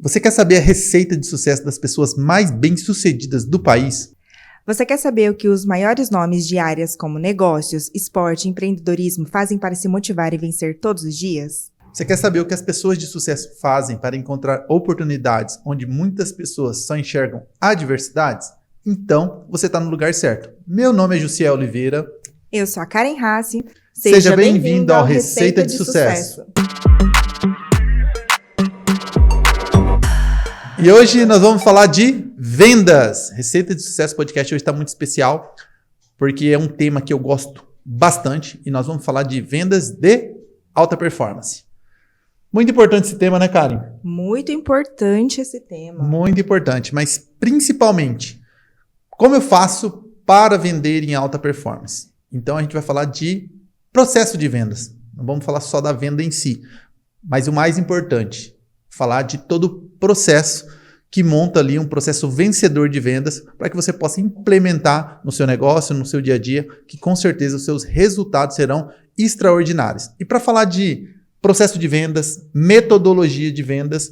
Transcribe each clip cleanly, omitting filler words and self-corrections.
Você quer saber a receita de sucesso das pessoas mais bem-sucedidas do país? Você quer saber o que os maiores nomes de áreas como negócios, esporte e empreendedorismo fazem para se motivar e vencer todos os dias? Você quer saber o que as pessoas de sucesso fazem para encontrar oportunidades onde muitas pessoas só enxergam adversidades? Então, você está no lugar certo. Meu nome é Jussiel Oliveira. Eu sou a Karen Hassi. Seja bem-vindo ao Receita de Sucesso. E hoje nós vamos falar de vendas. Receita de Sucesso Podcast hoje está muito especial, porque é um tema que eu gosto bastante e nós vamos falar de vendas de alta performance. Muito importante esse tema, né, Karen? Muito importante esse tema. Muito importante, mas principalmente, como eu faço para vender em alta performance? Então a gente vai falar de processo de vendas. Não vamos falar só da venda em si, mas o mais importante, falar de todo o processo que monta ali um processo vencedor de vendas para que você possa implementar no seu negócio, no seu dia a dia, que com certeza os seus resultados serão extraordinários. E para falar de processo de vendas, metodologia de vendas,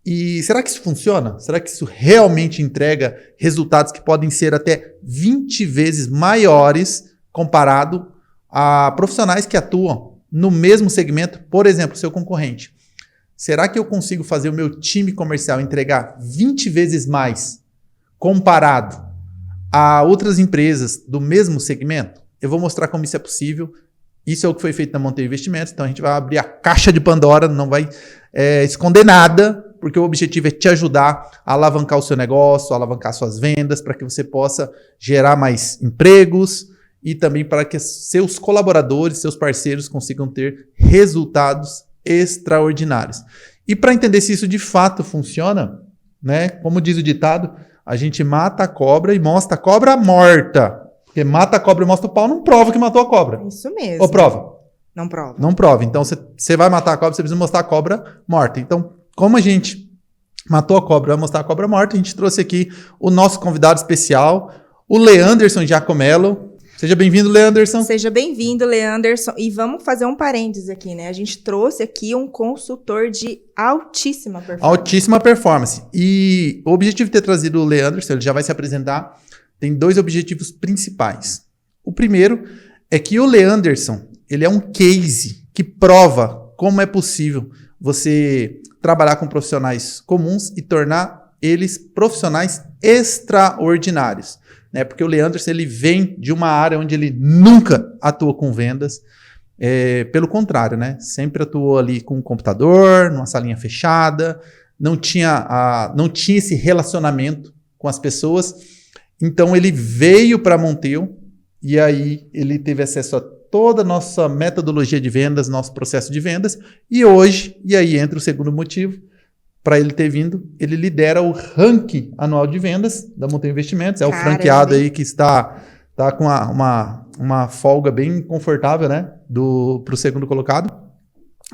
e será que isso funciona? Será que isso realmente entrega resultados que podem ser até 20 vezes maiores comparado a profissionais que atuam no mesmo segmento, por exemplo, seu concorrente? Será que eu consigo fazer o meu time comercial entregar 20 vezes mais comparado a outras empresas do mesmo segmento? Eu vou mostrar como isso é possível. Isso é o que foi feito na Monteiro Investimentos, então a gente vai abrir a caixa de Pandora, não vai esconder nada, porque o objetivo é te ajudar a alavancar o seu negócio, a alavancar suas vendas, para que você possa gerar mais empregos e também para que seus colaboradores, seus parceiros consigam ter resultados extraordinários. E para entender se isso de fato funciona, né? Como diz o ditado, a gente mata a cobra e mostra a cobra morta. Porque mata a cobra e mostra o pau, não prova que matou a cobra. Isso mesmo. Ou prova? Não prova. Não prova. Então, você vai matar a cobra, você precisa mostrar a cobra morta. Então, como a gente matou a cobra, vai mostrar a cobra morta, a gente trouxe aqui o nosso convidado especial, o Leanderson Giacomello. Seja bem-vindo, Leanderson. Seja bem-vindo, Leanderson. E vamos fazer um parênteses aqui, né? A gente trouxe aqui um consultor de altíssima performance. Altíssima performance. E o objetivo de ter trazido o Leanderson, ele já vai se apresentar, tem dois objetivos principais. O primeiro é que o Leanderson, ele é um case que prova como é possível você trabalhar com profissionais comuns e tornar eles profissionais extraordinários. Né? Porque o Leanderson, ele vem de uma área onde ele nunca atuou com vendas. Pelo contrário, né? Sempre atuou ali com um computador, numa salinha fechada, não tinha esse relacionamento com as pessoas. Então ele veio para a Monteu e aí ele teve acesso a toda a nossa metodologia de vendas, nosso processo de vendas, e hoje, e aí entra o segundo motivo, para ele ter vindo, ele lidera o ranking anual de vendas da Monteu Investimentos, é o franqueado aí que está com uma folga bem confortável, né, para o segundo colocado.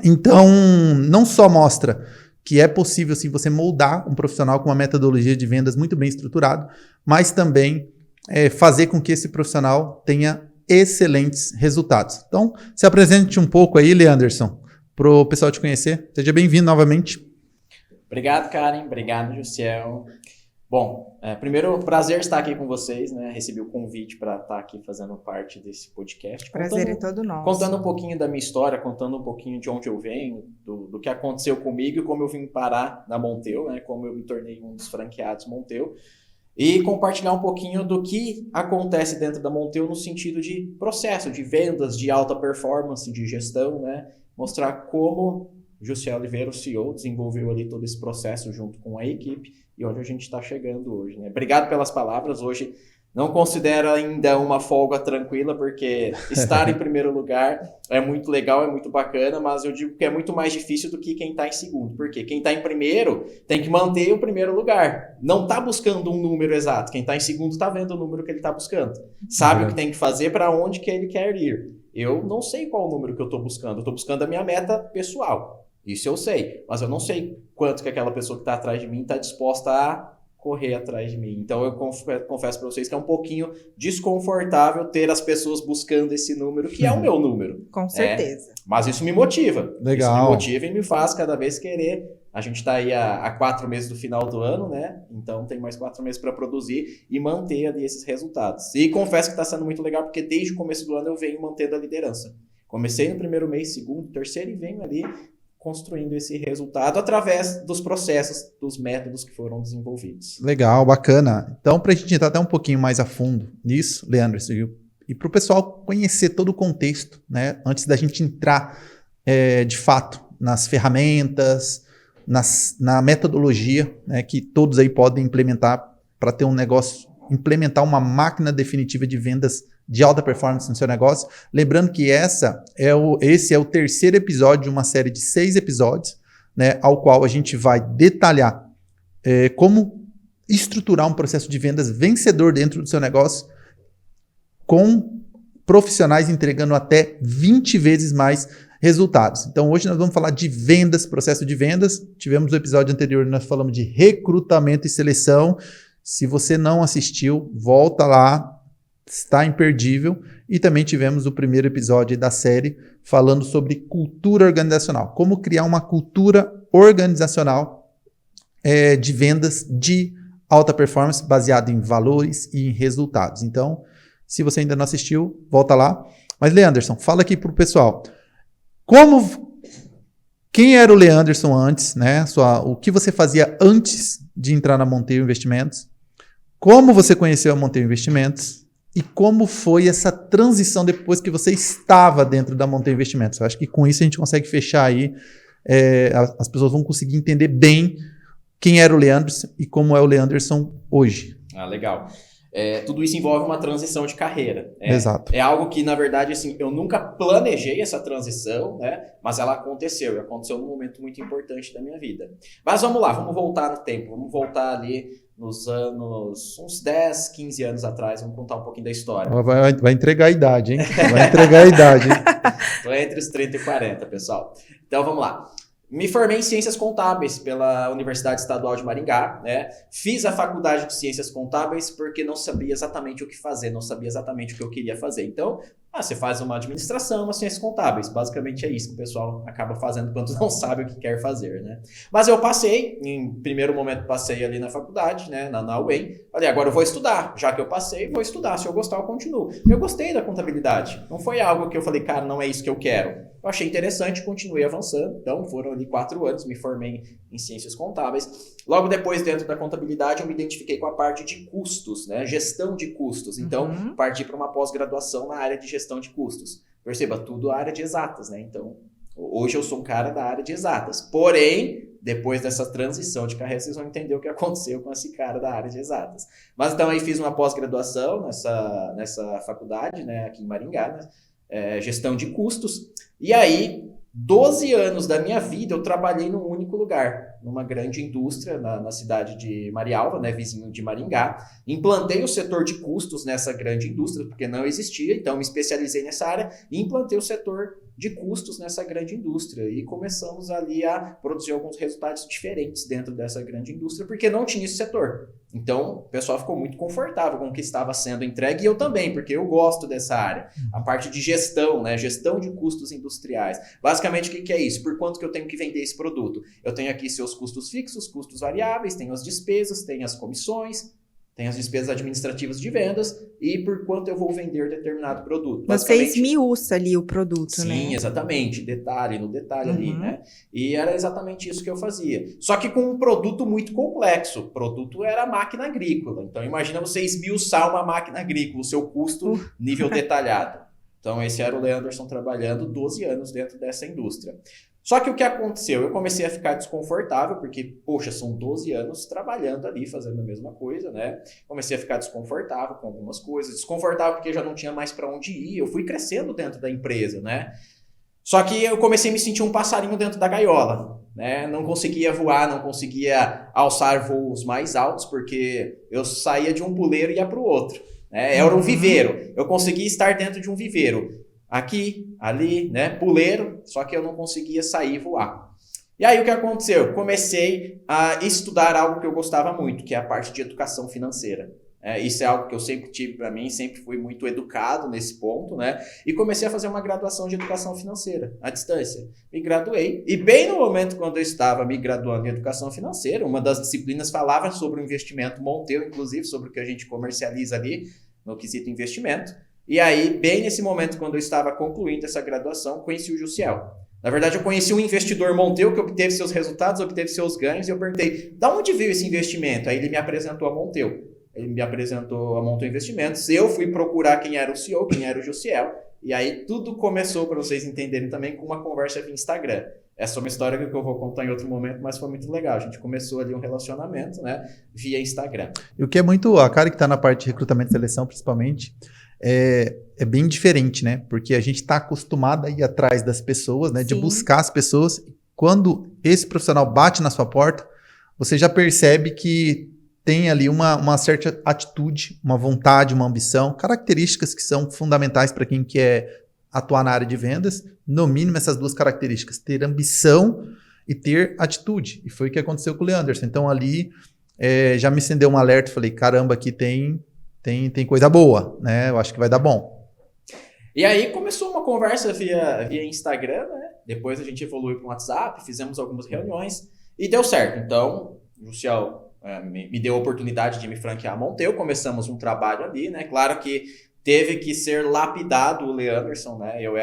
Então, não só mostra que é possível sim, você moldar um profissional com uma metodologia de vendas muito bem estruturada, mas também fazer com que esse profissional tenha excelentes resultados. Então, se apresente um pouco aí, Leanderson, para o pessoal te conhecer. Seja bem-vindo novamente. Obrigado, Karen. Obrigado, Jussiel. Bom, primeiro, prazer estar aqui com vocês, né? Recebi o convite para estar aqui fazendo parte desse podcast. Prazer é todo nosso. Contando um pouquinho da minha história, contando um pouquinho de onde eu venho, do que aconteceu comigo e como eu vim parar na Monteu, né? Como eu me tornei um dos franqueados Monteu. E compartilhar um pouquinho do que acontece dentro da Monteu no sentido de processo, de vendas, de alta performance, de gestão, né? Mostrar como Jussiel Oliveira, o CEO, desenvolveu ali todo esse processo junto com a equipe e onde a gente está chegando hoje, né? Obrigado pelas palavras. Hoje não considero ainda uma folga tranquila, porque estar em primeiro lugar é muito legal, é muito bacana, mas eu digo que é muito mais difícil do que quem está em segundo. Porque quem está em primeiro tem que manter o primeiro lugar. Não está buscando um número exato. Quem está em segundo está vendo o número que ele está buscando. Sabe o que tem que fazer, para onde que ele quer ir. Eu não sei qual o número que eu estou buscando. Eu estou buscando a minha meta pessoal. Isso eu sei, mas eu não sei quanto que aquela pessoa que está atrás de mim está disposta a correr atrás de mim. Então eu confesso para vocês que é um pouquinho desconfortável ter as pessoas buscando esse número, que é o meu número. Com certeza. Mas isso me motiva. Legal. Isso me motiva e me faz cada vez querer A gente está aí há 4 meses do final do ano, né? Então tem mais 4 meses para produzir e manter ali esses resultados. E confesso que está sendo muito legal, porque desde o começo do ano eu venho mantendo a liderança. Comecei no primeiro mês, segundo, terceiro, e venho ali construindo esse resultado através dos processos, dos métodos que foram desenvolvidos. Legal, bacana. Então, para a gente entrar até um pouquinho mais a fundo nisso, Leandro, e para o pessoal conhecer todo o contexto, né, antes da gente entrar de fato nas ferramentas, na metodologia, né, que todos aí podem implementar para ter um negócio, implementar uma máquina definitiva de vendas de alta performance no seu negócio. Lembrando que esse é o terceiro episódio de uma série de 6 episódios, né, ao qual a gente vai detalhar como estruturar um processo de vendas vencedor dentro do seu negócio com profissionais entregando até 20 vezes mais resultados. Então, hoje nós vamos falar de vendas, processo de vendas. Tivemos no episódio anterior, nós falamos de recrutamento e seleção. Se você não assistiu, volta lá. Está imperdível. E também tivemos o primeiro episódio da série falando sobre cultura organizacional. Como criar uma cultura organizacional de vendas de alta performance baseado em valores e em resultados. Então, se você ainda não assistiu, volta lá. Mas, Leanderson, fala aqui para o pessoal. Quem era o Leanderson antes, né? O que você fazia antes de entrar na Monteio Investimentos? Como você conheceu a Monteio Investimentos? E como foi essa transição depois que você estava dentro da Monteio Investimentos? Eu acho que com isso a gente consegue fechar aí, as pessoas vão conseguir entender bem quem era o Leanderson e como é o Leanderson hoje. Legal. Tudo isso envolve uma transição de carreira. Exato. É algo que, na verdade, assim, eu nunca planejei essa transição, né? Mas ela aconteceu, e aconteceu num momento muito importante da minha vida. Mas vamos lá, vamos voltar no tempo, vamos voltar ali nos anos, uns 10, 15 anos atrás, vamos contar um pouquinho da história. Vai entregar a idade, hein? Vai entregar a idade, hein? Estou entre os 30 e 40, pessoal. Então, vamos lá. Me formei em Ciências Contábeis pela Universidade Estadual de Maringá, né? Fiz a faculdade de Ciências Contábeis porque não sabia exatamente o que fazer, não sabia exatamente o que eu queria fazer. Então, você faz uma administração, uma Ciências Contábeis. Basicamente é isso que o pessoal acaba fazendo quando não sabe o que quer fazer, né? Mas eu passei, em primeiro momento passei ali na faculdade, né? Na UEM. Falei, agora eu vou estudar. Já que eu passei, vou estudar. Se eu gostar, eu continuo. Eu gostei da contabilidade. Não foi algo que eu falei, cara, não é isso que eu quero. Eu achei interessante, continuei avançando. Então, foram ali 4 anos, me formei em Ciências Contábeis. Logo depois, dentro da contabilidade, eu me identifiquei com a parte de custos, né? Gestão de custos. Então, parti para uma pós-graduação na área de gestão de custos. Perceba, tudo a área de exatas, né? Então, hoje eu sou um cara da área de exatas. Porém, depois dessa transição de carreira, vocês vão entender o que aconteceu com esse cara da área de exatas. Mas então, aí fiz uma pós-graduação nessa faculdade, né? Aqui em Maringá, né? Gestão de custos. E aí, 12 anos da minha vida eu trabalhei num único lugar, numa grande indústria na cidade de Marialva, né, vizinho de Maringá. Implantei o setor de custos nessa grande indústria, porque não existia, então me especializei nessa área e implantei o setor de custos nessa grande indústria. E começamos ali a produzir alguns resultados diferentes dentro dessa grande indústria, porque não tinha esse setor. Então, o pessoal ficou muito confortável com o que estava sendo entregue, e eu também, porque eu gosto dessa área. A parte de gestão, né? Gestão de custos industriais. Basicamente, o que é isso? Por quanto que eu tenho que vender esse produto? Eu tenho aqui seus custos fixos, custos variáveis, tenho as despesas, tenho as comissões, tenho as despesas administrativas de vendas e por quanto eu vou vender determinado produto. Você esmiuça ali o produto, sim, né? Sim, exatamente. Detalhe no detalhe ali, né? E era exatamente isso que eu fazia. Só que com um produto muito complexo. O produto era a máquina agrícola. Então, imagina você esmiuçar uma máquina agrícola, o seu custo nível detalhado. Então, esse era o Leanderson trabalhando 12 anos dentro dessa indústria. Só que o que aconteceu? Eu comecei a ficar desconfortável, porque, poxa, são 12 anos trabalhando ali, fazendo a mesma coisa, né? Comecei a ficar desconfortável com algumas coisas. Desconfortável porque já não tinha mais para onde ir. Eu fui crescendo dentro da empresa, né? Só que eu comecei a me sentir um passarinho dentro da gaiola, né? Não conseguia voar, não conseguia alçar voos mais altos, porque eu saía de um puleiro e ia para o outro, né? Era um viveiro. Eu conseguia estar dentro de um viveiro. Aqui, ali, né, puleiro, só que eu não conseguia sair e voar. E aí o que aconteceu? Comecei a estudar algo que eu gostava muito, que é a parte de educação financeira. Isso é algo que eu sempre tive para mim, sempre fui muito educado nesse ponto, né? E comecei a fazer uma graduação de educação financeira à distância. Me graduei e bem no momento quando eu estava me graduando em educação financeira, uma das disciplinas falava sobre o investimento Monteu, inclusive sobre o que a gente comercializa ali no quesito investimento. E aí, bem nesse momento quando eu estava concluindo essa graduação, conheci o Jussiel. Na verdade, eu conheci um investidor Monteu que obteve seus resultados, obteve seus ganhos, e eu perguntei, de onde veio esse investimento? Aí ele me apresentou a Monteu. Ele me apresentou a Monteu Investimentos, eu fui procurar quem era o CEO, quem era o Jussiel, e aí tudo começou, para vocês entenderem também, com uma conversa via Instagram. Essa é uma história que eu vou contar em outro momento, mas foi muito legal. A gente começou ali um relacionamento, né, via Instagram. E o que é muito, a cara que está na parte de recrutamento e seleção, principalmente, é bem diferente, né? Porque a gente está acostumado a ir atrás das pessoas, né? De buscar as pessoas. Quando esse profissional bate na sua porta, você já percebe que tem ali uma certa atitude, uma vontade, uma ambição, características que são fundamentais para quem quer atuar na área de vendas. No mínimo, essas duas características, ter ambição e ter atitude. E foi o que aconteceu com o Leanderson. Então, ali, já me acendeu um alerta, falei, caramba, aqui tem coisa boa, né? Eu acho que vai dar bom. E aí começou uma conversa via Instagram, né? Depois a gente evoluiu para o WhatsApp, fizemos algumas reuniões e deu certo. Então, o Jussiel me deu a oportunidade de me franquear a Monteu, começamos um trabalho ali, né? Claro que teve que ser lapidado o Leanderson, né? Eu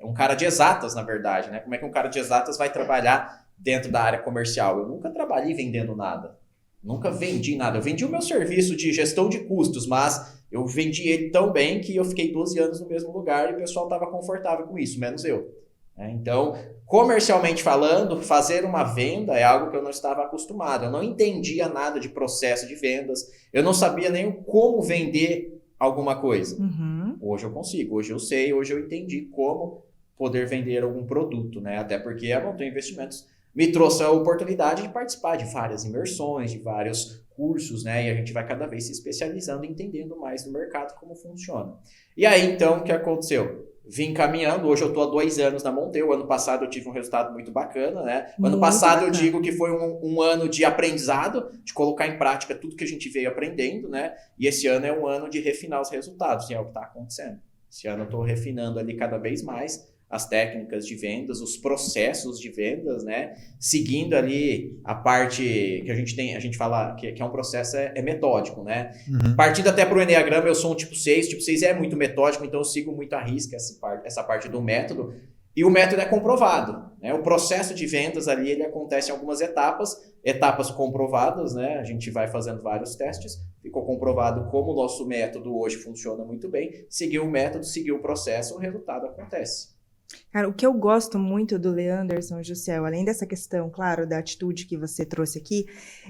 um cara de exatas, na verdade, né? Como é que um cara de exatas vai trabalhar dentro da área comercial? Eu nunca trabalhei vendendo nada. Nunca vendi nada. Eu vendi o meu serviço de gestão de custos, mas eu vendi ele tão bem que eu fiquei 12 anos no mesmo lugar e o pessoal estava confortável com isso, menos eu. Então, comercialmente falando, fazer uma venda é algo que eu não estava acostumado. Eu não entendia nada de processo de vendas. Eu não sabia nem como vender alguma coisa. Uhum. Hoje eu consigo, hoje eu sei, hoje eu entendi como poder vender algum produto, né? Até porque a Monteu Investimentos me trouxe a oportunidade de participar de várias imersões, de vários cursos, né? E a gente vai cada vez se especializando, entendendo mais do mercado, como funciona. E aí, então, o que aconteceu? Vim caminhando, hoje eu estou há 2 anos na Monteu, ano passado eu tive um resultado muito bacana, né? Ano passado eu digo que foi um ano de aprendizado, de colocar em prática tudo que a gente veio aprendendo, né? E esse ano é um ano de refinar os resultados, e é o que está acontecendo. Esse ano eu estou refinando ali cada vez mais as técnicas de vendas, os processos de vendas, né? Seguindo ali a parte que a gente fala que é um processo metódico, né? Uhum. Partindo até para o Enneagrama, eu sou um tipo 6, tipo 6 é muito metódico, então eu sigo muito à risca essa parte do método, e o método é comprovado, né? O processo de vendas ali, ele acontece em algumas etapas comprovadas, né? A gente vai fazendo vários testes, ficou comprovado como o nosso método hoje funciona muito bem, seguiu o método, seguiu o processo, o resultado acontece. Cara, o que eu gosto muito do Leanderson, Jussiel, além dessa questão, claro, da atitude que você trouxe aqui,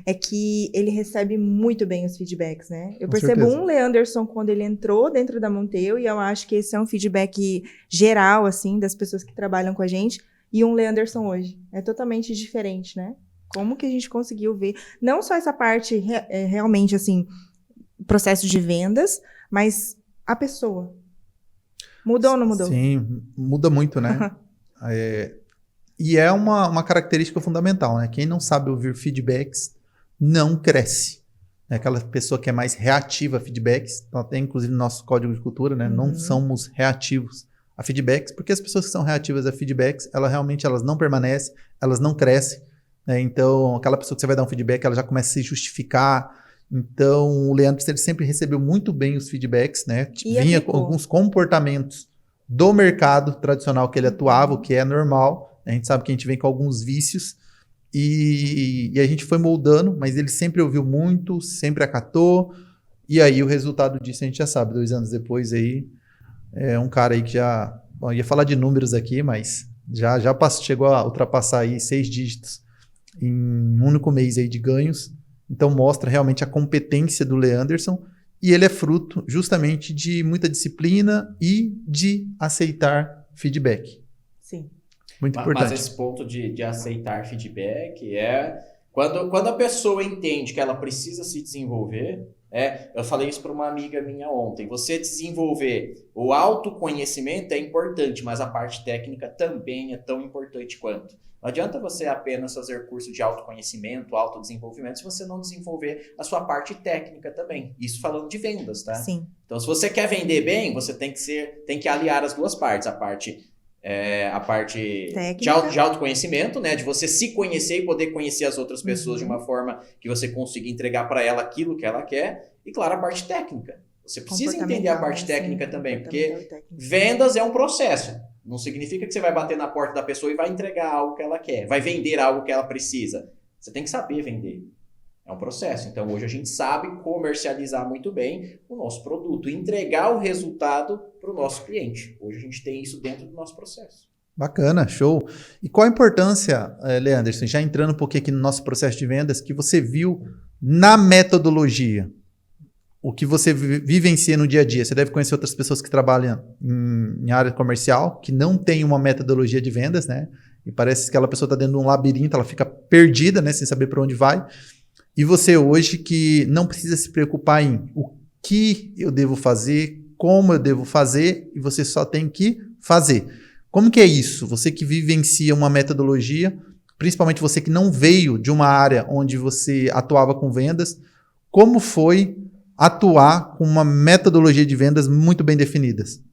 é que ele recebe muito bem os feedbacks, né? Eu percebo certeza. um Leanderson quando ele entrou dentro da Monteu, e eu acho que esse é um feedback geral, assim, das pessoas que trabalham com a gente, e um Leanderson hoje. É totalmente diferente, né? Como que a gente conseguiu ver, não só essa parte realmente, assim, processo de vendas, mas a pessoa. Mudou ou não mudou? Sim, muda muito, né? E é uma característica fundamental, né? Quem não sabe ouvir feedbacks não cresce. É aquela pessoa que é mais reativa a feedbacks, então tem inclusive no nosso código de cultura, né? Não somos reativos a feedbacks, porque as pessoas que são reativas a feedbacks, elas não permanecem, elas não crescem, né? Então, aquela pessoa que você vai dar um feedback, ela já começa a se justificar. Então, o Leandro ele sempre recebeu muito bem os feedbacks, né? Vinha com alguns comportamentos do mercado tradicional que ele atuava, o que é normal. A gente sabe que a gente vem com alguns vícios e a gente foi moldando, mas ele sempre ouviu muito, sempre acatou. E aí o resultado disso a gente já sabe. 2 anos depois aí, é um cara aí que já... Bom, eu ia falar de números aqui, mas já chegou a ultrapassar aí 6 dígitos em um único mês aí de ganhos. Então mostra realmente a competência do Leanderson e ele é fruto justamente de muita disciplina e de aceitar feedback. Sim. Muito importante. Mas esse ponto de aceitar feedback quando a pessoa entende que ela precisa se desenvolver. Eu falei isso para uma amiga minha ontem. Você desenvolver o autoconhecimento é importante, mas a parte técnica também é tão importante quanto. Não adianta você apenas fazer curso de autoconhecimento, autodesenvolvimento, se você não desenvolver a sua parte técnica também. Isso falando de vendas, tá? Sim. Então, se você quer vender bem, você tem que aliar as duas partes. A parte de autoconhecimento, né? De você se conhecer e poder conhecer as outras pessoas de uma forma que você consiga entregar para ela aquilo que ela quer. E, claro, a parte técnica. Você precisa entender a parte técnica também, porque vendas é um processo. Não significa que você vai bater na porta da pessoa e vai entregar algo que ela quer, vai vender algo que ela precisa. Você tem que saber vender. É um processo. Então, hoje a gente sabe comercializar muito bem o nosso produto, entregar o resultado para o nosso cliente. Hoje a gente tem isso dentro do nosso processo. Bacana, show. E qual a importância, Leanderson, já entrando um pouquinho aqui no nosso processo de vendas, que você viu na metodologia? O que você vivencia no dia a dia? Você deve conhecer outras pessoas que trabalham em área comercial, que não tem uma metodologia de vendas, né? E parece que aquela pessoa está dentro de um labirinto, ela fica perdida, né? Sem saber para onde vai. E você hoje que não precisa se preocupar em o que eu devo fazer, como eu devo fazer, e você só tem que fazer. Como que é isso? Você que vivencia uma metodologia, principalmente você que não veio de uma área onde você atuava com vendas, como foi atuar com uma metodologia de vendas muito bem definidas?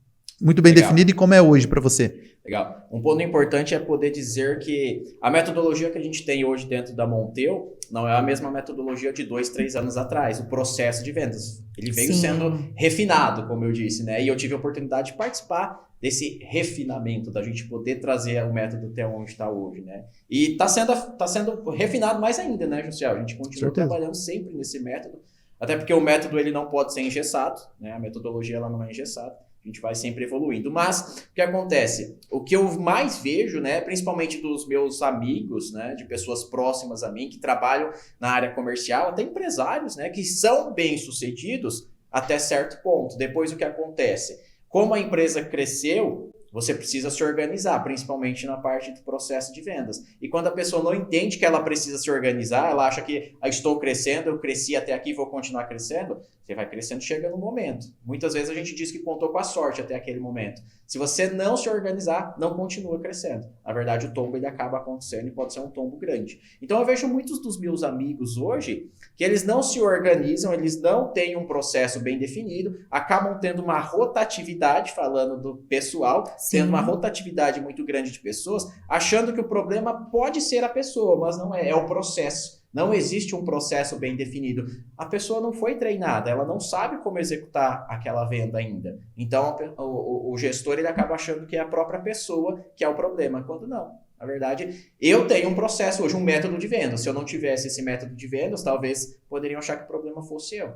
Muito bem definida, e como é hoje para você? Legal. Um ponto importante é poder dizer que a metodologia que a gente tem hoje dentro da Monteu não é a mesma metodologia de 2, 3 anos atrás, o processo de vendas. Ele veio sendo refinado, como eu disse, né? E eu tive a oportunidade de participar desse refinamento, da gente poder trazer o método até onde está hoje, né? E tá sendo refinado mais ainda, né, Jussiel? A gente continua trabalhando sempre nesse método, até porque o método ele não pode ser engessado, né? A metodologia ela não é engessada. A gente vai sempre evoluindo. Mas o que acontece? O que eu mais vejo, né, principalmente dos meus amigos, né, de pessoas próximas a mim, que trabalham na área comercial, até empresários, né, que são bem-sucedidos até certo ponto. Depois o que acontece? Como a empresa cresceu, você precisa se organizar, principalmente na parte do processo de vendas. E quando a pessoa não entende que ela precisa se organizar, ela acha que estou crescendo, eu cresci até aqui, vou continuar crescendo, você vai crescendo, chega no momento. Muitas vezes a gente diz que contou com a sorte até aquele momento. Se você não se organizar, não continua crescendo. Na verdade, o tombo ele acaba acontecendo e pode ser um tombo grande. Então eu vejo muitos dos meus amigos hoje que eles não se organizam, eles não têm um processo bem definido, acabam tendo uma rotatividade, falando do pessoal, tendo uma rotatividade muito grande de pessoas, achando que o problema pode ser a pessoa, mas não é, é o processo. Não existe um processo bem definido. A pessoa não foi treinada, ela não sabe como executar aquela venda ainda. Então, o gestor ele acaba achando que é a própria pessoa que é o problema, quando não. Na verdade, eu tenho um processo hoje, um método de vendas. Se eu não tivesse esse método de vendas, talvez poderiam achar que o problema fosse eu.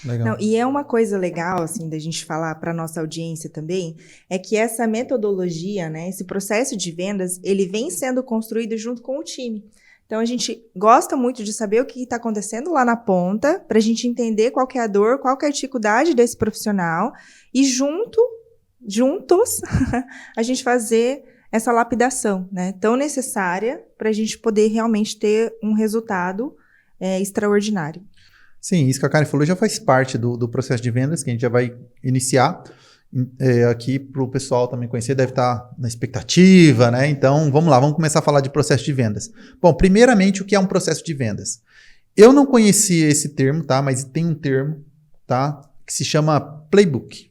Legal. Não, e é uma coisa legal, assim, da gente falar para nossa audiência também, é que essa metodologia, né, esse processo de vendas, ele vem sendo construído junto com o time. Então, a gente gosta muito de saber o que está acontecendo lá na ponta, para a gente entender qual que é a dor, qual que é a dificuldade desse profissional, e juntos, a gente fazer essa lapidação, né, tão necessária para a gente poder realmente ter um resultado extraordinário. Sim, isso que a Karen falou já faz parte do processo de vendas, que a gente já vai iniciar. Aqui para o pessoal também conhecer, deve estar na expectativa, né? Então, vamos lá, vamos começar a falar de processo de vendas. Bom, primeiramente, o que é um processo de vendas? Eu não conhecia esse termo, tá? Mas tem um termo, tá? Que se chama playbook.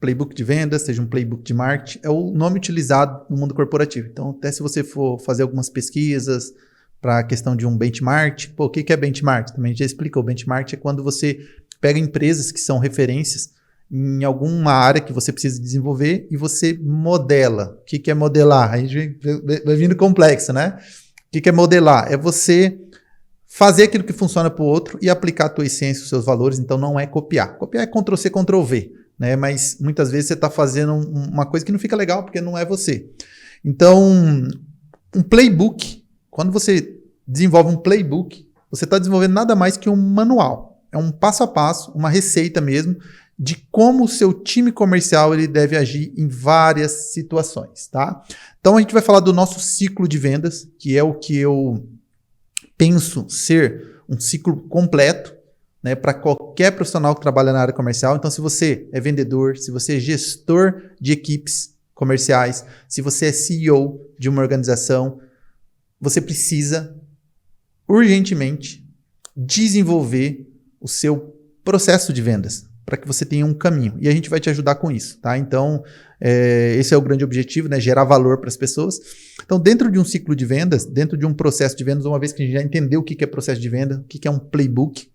Playbook de vendas, seja um playbook de marketing, é o nome utilizado no mundo corporativo. Então, até se você for fazer algumas pesquisas para a questão de um benchmark, o que é benchmark? Também já explicou, benchmark é quando você pega empresas que são referências em alguma área que você precisa desenvolver e você modela. O que é modelar? Aí vai vindo complexo, né? O que é modelar? É você fazer aquilo que funciona para o outro e aplicar a tua essência, os seus valores. Então, não é copiar. Copiar é Ctrl-C, Ctrl-V, né? Mas muitas vezes você está fazendo uma coisa que não fica legal porque não é você. Então, um playbook, quando você desenvolve um playbook, você está desenvolvendo nada mais que um manual. É um passo a passo, uma receita mesmo, de como o seu time comercial ele deve agir em várias situações, tá? Então, a gente vai falar do nosso ciclo de vendas, que é o que eu penso ser um ciclo completo, né, para qualquer profissional que trabalha na área comercial. Então, se você é vendedor, se você é gestor de equipes comerciais, se você é CEO de uma organização, você precisa urgentemente desenvolver o seu processo de vendas para que você tenha um caminho. E a gente vai te ajudar com isso, tá? Então, esse é o grande objetivo, né? Gerar valor para as pessoas. Então, dentro de um ciclo de vendas, dentro de um processo de vendas, uma vez que a gente já entendeu o que é processo de venda, o que é um playbook,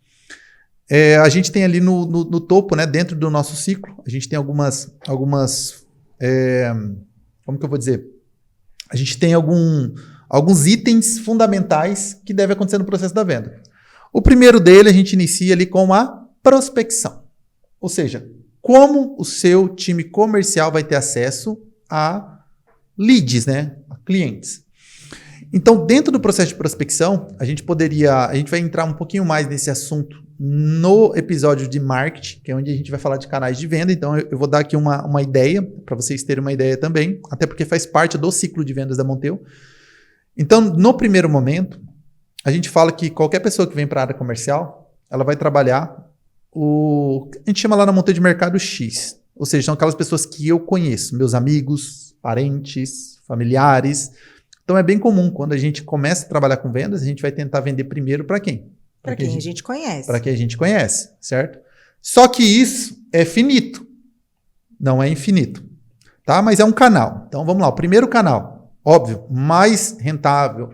a gente tem ali no topo, né? Dentro do nosso ciclo, a gente tem algumas como que eu vou dizer? A gente tem alguns itens fundamentais que devem acontecer no processo da venda. O primeiro dele a gente inicia ali com a prospecção. Ou seja, como o seu time comercial vai ter acesso a leads, né? A clientes. Então, dentro do processo de prospecção, a gente vai entrar um pouquinho mais nesse assunto no episódio de marketing, que é onde a gente vai falar de canais de venda. Então, eu vou dar aqui uma ideia, para vocês terem uma ideia também, até porque faz parte do ciclo de vendas da Monteu. Então, no primeiro momento, a gente fala que qualquer pessoa que vem para a área comercial, ela vai trabalhar a gente chama lá na Monteu de mercado X. Ou seja, são aquelas pessoas que eu conheço, meus amigos, parentes, familiares. Então, é bem comum, quando a gente começa a trabalhar com vendas, a gente vai tentar vender primeiro para quem? Para quem a gente conhece. Para quem a gente conhece, certo? Só que isso é finito, não é infinito, tá? Mas é um canal. Então, vamos lá. O primeiro canal, óbvio, mais rentável,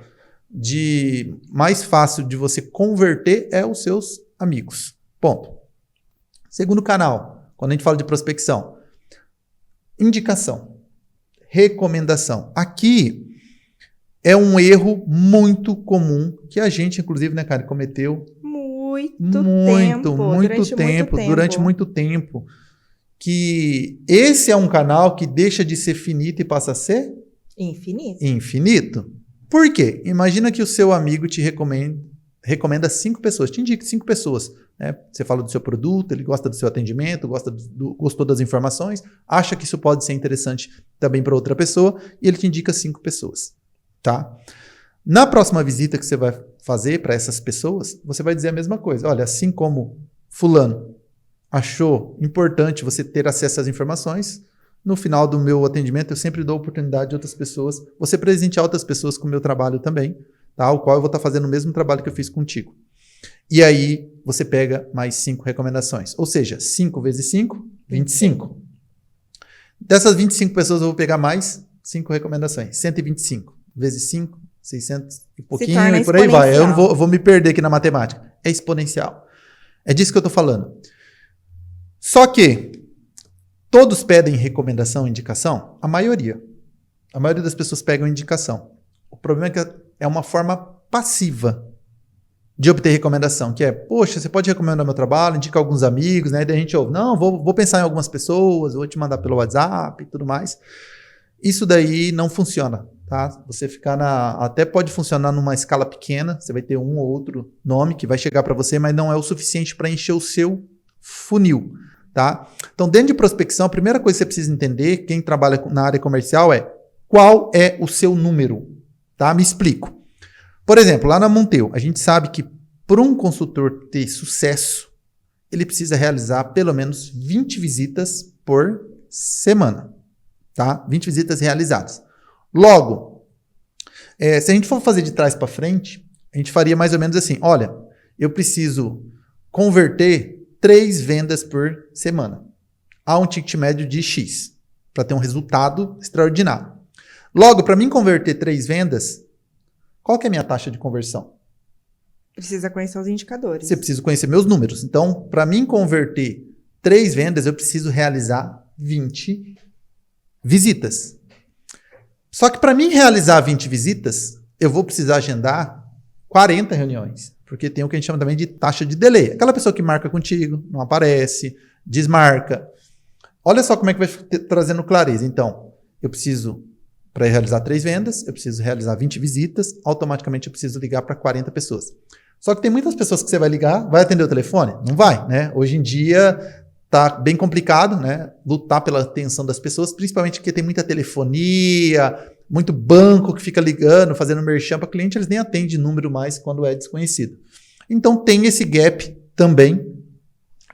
mais fácil de você converter é os seus amigos. Ponto. Segundo canal, quando a gente fala de prospecção, indicação, recomendação. Aqui é um erro muito comum que a gente, inclusive, né, cara, cometeu durante muito tempo. Que esse é um canal que deixa de ser finito e passa a ser infinito. Por quê? Imagina que o seu amigo te recomenda 5 pessoas, te indica 5 pessoas. Né? Você fala do seu produto, ele gosta do seu atendimento, gostou das informações, acha que isso pode ser interessante também para outra pessoa e ele te indica 5 pessoas. Tá? Na próxima visita que você vai fazer para essas pessoas, você vai dizer a mesma coisa. Olha, assim como fulano achou importante você ter acesso às informações, no final do meu atendimento eu sempre dou oportunidade de outras pessoas, você presentear outras pessoas com o meu trabalho também, tá? O qual eu vou estar fazendo o mesmo trabalho que eu fiz contigo. E aí você pega mais 5 recomendações. Ou seja, 5 vezes 5, 25. Dessas 25 pessoas eu vou pegar mais 5 recomendações. 125 vezes 5, 600 e pouquinho, e por aí vai. Eu não vou me perder aqui na matemática. É exponencial. É disso que eu estou falando. Só que todos pedem recomendação, indicação? A maioria. A maioria das pessoas pegam indicação. O problema é que é uma forma passiva de obter recomendação, que é, poxa, você pode recomendar meu trabalho, indica alguns amigos, né? E daí a gente ouve, não, vou pensar em algumas pessoas, vou te mandar pelo WhatsApp e tudo mais. Isso daí não funciona, tá? Você ficar até pode funcionar numa escala pequena, você vai ter um ou outro nome que vai chegar para você, mas não é o suficiente para encher o seu funil, tá? Então, dentro de prospecção, a primeira coisa que você precisa entender, quem trabalha na área comercial, é qual é o seu número, tá? Me explico. Por exemplo, lá na Monteu, a gente sabe que para um consultor ter sucesso, ele precisa realizar pelo menos 20 visitas por semana, tá? 20 visitas realizadas. Logo, se a gente for fazer de trás para frente, a gente faria mais ou menos assim, olha, eu preciso converter 3 vendas por semana a um ticket médio de X, para ter um resultado extraordinário. Logo, para mim converter 3 vendas, qual que é a minha taxa de conversão? Precisa conhecer os indicadores. Você precisa conhecer meus números. Então, para mim converter 3 vendas, eu preciso realizar 20 visitas. Só que para mim realizar 20 visitas, eu vou precisar agendar 40 reuniões. Porque tem o que a gente chama também de taxa de delay. Aquela pessoa que marca contigo, não aparece, desmarca. Olha só como é que vai trazendo clareza. Então, eu preciso... Para realizar 3 vendas, eu preciso realizar 20 visitas, automaticamente eu preciso ligar para 40 pessoas. Só que tem muitas pessoas que você vai ligar, vai atender o telefone? Não vai, né? Hoje em dia tá bem complicado, né? Lutar pela atenção das pessoas, principalmente porque tem muita telefonia, muito banco que fica ligando, fazendo merchan para cliente, eles nem atendem número mais quando é desconhecido. Então tem esse gap também.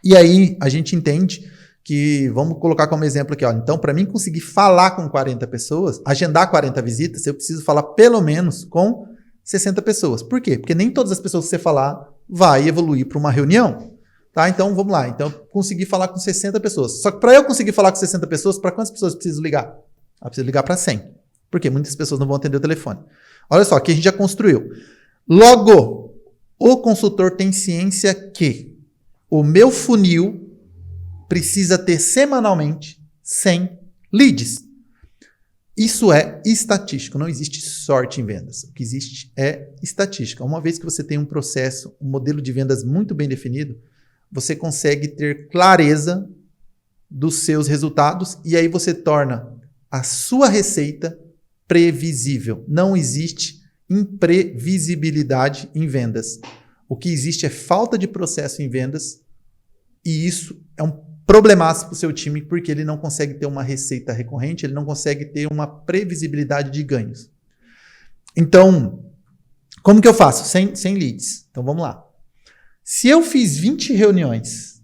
E aí a gente entende que, vamos colocar como exemplo aqui, ó. Então, para mim conseguir falar com 40 pessoas, agendar 40 visitas, eu preciso falar pelo menos com 60 pessoas. Por quê? Porque nem todas as pessoas que você falar vai evoluir para uma reunião. Tá? Então, vamos lá. Então, eu consegui falar com 60 pessoas. Só que para eu conseguir falar com 60 pessoas, para quantas pessoas eu preciso ligar? Eu preciso ligar para 100. Porque muitas pessoas não vão atender o telefone. Olha só, aqui a gente já construiu. Logo, o consultor tem ciência que o meu funil precisa ter semanalmente 100 leads. Isso é estatístico, não existe sorte em vendas. O que existe é estatística. Uma vez que você tem um processo, um modelo de vendas muito bem definido, você consegue ter clareza dos seus resultados e aí você torna a sua receita previsível. Não existe imprevisibilidade em vendas. O que existe é falta de processo em vendas e isso é um problemaço para o seu time porque ele não consegue ter uma receita recorrente, ele não consegue ter uma previsibilidade de ganhos. Então, como que eu faço? Sem leads. Então, vamos lá. Se eu fiz 20 reuniões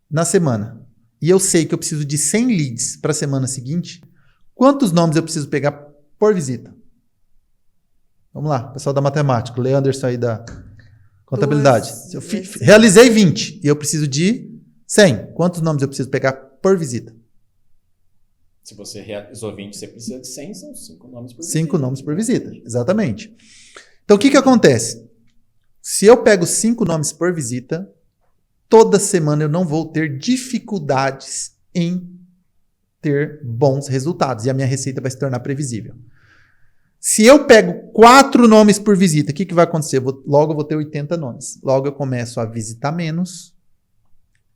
na semana e eu sei que eu preciso de 100 leads para a semana seguinte, quantos nomes eu preciso pegar por visita? Vamos lá, pessoal da matemática, o Leanderson aí da contabilidade. Se eu realizei 20 e eu preciso de 100, quantos nomes eu preciso pegar por visita? Se você realizou 20, você precisa de 100, são 5 nomes por visita. 5 nomes por visita, exatamente. Então, o que acontece? Se eu pego 5 nomes por visita, toda semana eu não vou ter dificuldades em ter bons resultados e a minha receita vai se tornar previsível. Se eu pego 4 nomes por visita, o que vai acontecer? Logo eu vou ter 80 nomes. Logo eu começo a visitar menos,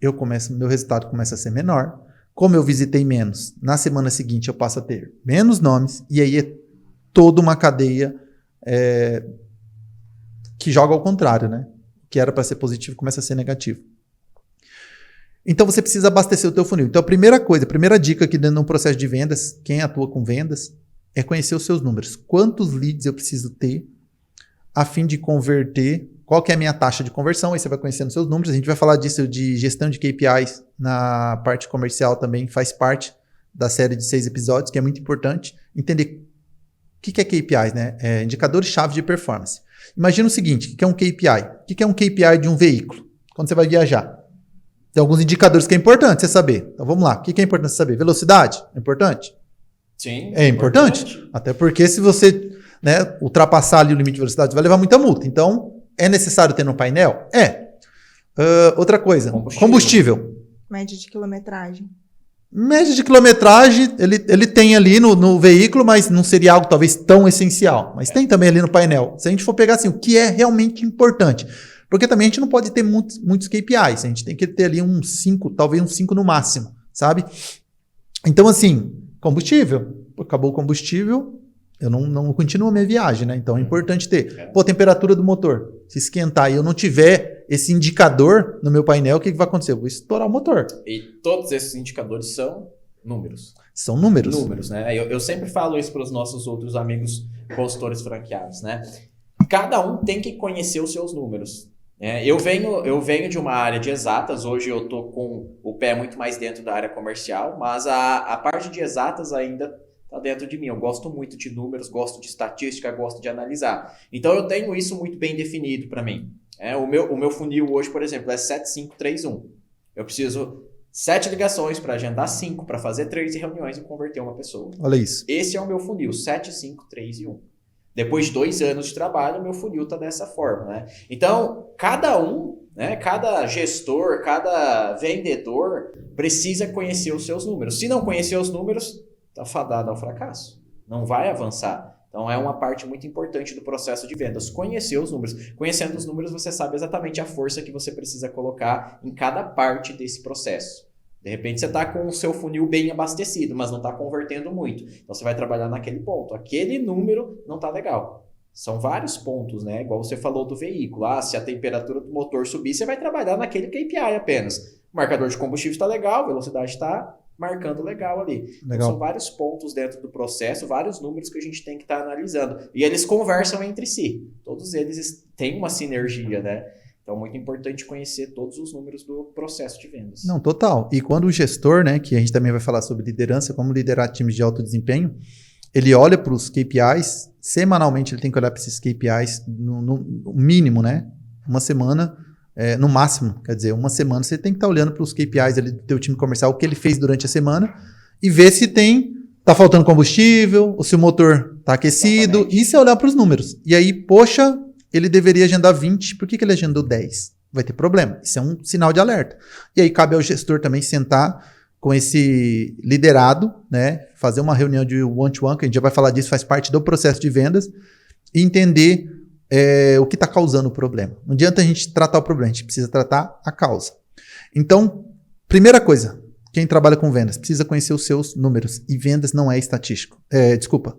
meu resultado começa a ser menor. Como eu visitei menos, na semana seguinte eu passo a ter menos nomes e aí é toda uma cadeia que joga ao contrário, né? O que era para ser positivo começa a ser negativo. Então você precisa abastecer o teu funil. Então a primeira dica aqui dentro de um processo de vendas, quem atua com vendas, é conhecer os seus números. Quantos leads eu preciso ter a fim de converter? Qual que é a minha taxa de conversão? Aí você vai conhecendo os seus números. A gente vai falar disso de gestão de KPIs na parte comercial também, faz parte da série de 6 episódios, que é muito importante entender o que é KPIs, né? Indicadores-chave de performance. Imagina o seguinte, o que é um KPI? O que é um KPI de um veículo? Quando você vai viajar. Tem alguns indicadores que é importante você saber. Então vamos lá, o que é importante você saber? Velocidade? É importante? Sim. É importante. Até porque se você ultrapassar ali o limite de velocidade, você vai levar muita multa. Então, é necessário ter no painel? Outra coisa, combustível. Média de quilometragem. Média de quilometragem, ele tem ali no veículo, mas não seria algo talvez tão essencial. Mas tem também ali no painel. Se a gente for pegar assim, o que é realmente importante. Porque também a gente não pode ter muitos KPIs. A gente tem que ter ali uns 5, talvez uns 5 no máximo, sabe? Então, assim, combustível. Acabou o combustível, eu não continuo a minha viagem, né? Então é importante ter. Temperatura do motor. Se esquentar e eu não tiver esse indicador no meu painel, o que vai acontecer? Eu vou estourar o motor. E todos esses indicadores são números. São números. Números, né? Eu sempre falo isso para os nossos outros amigos consultores franqueados, né? Cada um tem que conhecer os seus números. Eu venho de uma área de exatas, hoje eu estou com o pé muito mais dentro da área comercial, mas a parte de exatas ainda está dentro de mim. Eu gosto muito de números, gosto de estatística, gosto de analisar. Então eu tenho isso muito bem definido para mim. O meu funil hoje, por exemplo, é 7531. Eu preciso 7 ligações para agendar 5, para fazer 3 reuniões e converter uma pessoa. Olha isso. Esse é o meu funil, 7, 5, 3 e 1. Depois de 2 anos de trabalho, meu funil está dessa forma, né? Então, cada um, né, cada gestor, cada vendedor precisa conhecer os seus números. Se não conhecer os números, está fadado ao fracasso. Não vai avançar. Então, é uma parte muito importante do processo de vendas. Conhecer os números. Conhecendo os números, você sabe exatamente a força que você precisa colocar em cada parte desse processo. De repente você está com o seu funil bem abastecido, mas não está convertendo muito. Então você vai trabalhar naquele ponto. Aquele número não está legal. São vários pontos, né? Igual você falou do veículo. Se a temperatura do motor subir, você vai trabalhar naquele KPI apenas. O marcador de combustível está legal, a velocidade está marcando legal ali. Legal. Então, são vários pontos dentro do processo, vários números que a gente tem que estar analisando. E eles conversam entre si. Todos eles têm uma sinergia, né? Então, é muito importante conhecer todos os números do processo de vendas. Não, total. E quando o gestor, né, que a gente também vai falar sobre liderança, como liderar times de alto desempenho, ele olha para os KPIs, semanalmente ele tem que olhar para esses KPIs no mínimo, né? Uma semana, no máximo, quer dizer, uma semana você tem que estar olhando para os KPIs ali do teu time comercial, o que ele fez durante a semana, e ver se tá faltando combustível, ou se o motor tá aquecido, Exatamente. e se olhar para os números. E aí, poxa, ele deveria agendar 20, por que ele agendou 10? Vai ter problema. Isso é um sinal de alerta. E aí cabe ao gestor também sentar com esse liderado, né? Fazer uma reunião de one-to-one, que a gente já vai falar disso, faz parte do processo de vendas, e entender o que está causando o problema. Não adianta a gente tratar o problema, a gente precisa tratar a causa. Então, primeira coisa, quem trabalha com vendas precisa conhecer os seus números. E vendas não é estatístico.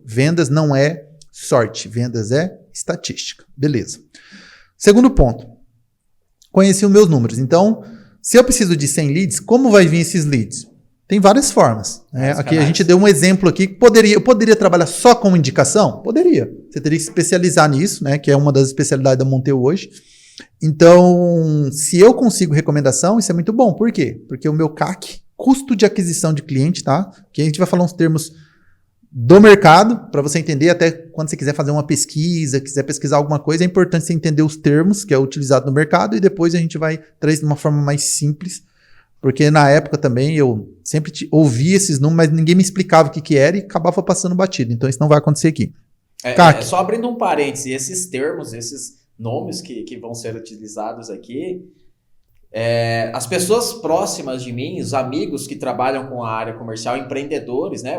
Vendas não é sorte, vendas é estatística. Beleza. Segundo ponto, conheci os meus números. Então, se eu preciso de 100 leads, como vai vir esses leads? Tem várias formas. Aqui a gente deu um exemplo aqui que eu poderia trabalhar só com indicação? Poderia. Você teria que se especializar nisso, né? Que é uma das especialidades da Monteu hoje. Então, se eu consigo recomendação, isso é muito bom. Por quê? Porque o meu CAC, custo de aquisição de cliente, tá? Que a gente vai falar uns termos do mercado, para você entender até quando você quiser fazer uma pesquisa, quiser pesquisar alguma coisa, é importante você entender os termos que é utilizado no mercado e depois a gente vai trazer de uma forma mais simples. Porque na época também eu sempre ouvia esses números, mas ninguém me explicava o que era e acabava passando batido. Então isso não vai acontecer aqui. Só abrindo um parêntese, esses termos, esses nomes que vão ser utilizados aqui, as pessoas próximas de mim, os amigos que trabalham com a área comercial, empreendedores, né?